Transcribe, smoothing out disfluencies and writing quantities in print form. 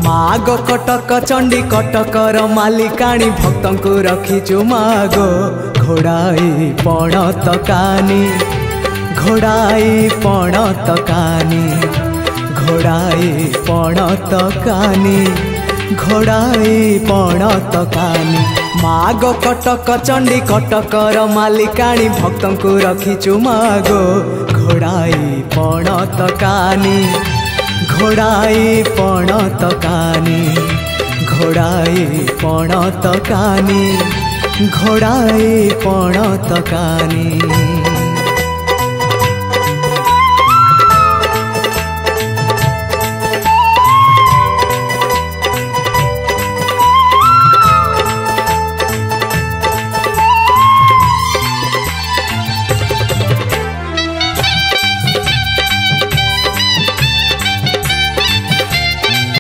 माग कटक चंडी कटकर मालिकाणी भक्तों को रखीचु मागो घोड़ाई पणत कानी घोड़ाई पणत कानी घोड़ाई पणत कानी घोड़ाई पणत कानी। माग कटक चंडी कटकर मालिकाणी भक्तों को रखीचु मागो घोड़ाई पणत कानी घोड़ाई पणत कानी घोड़ाई पणत कानी घोड़ाई पणत कानी।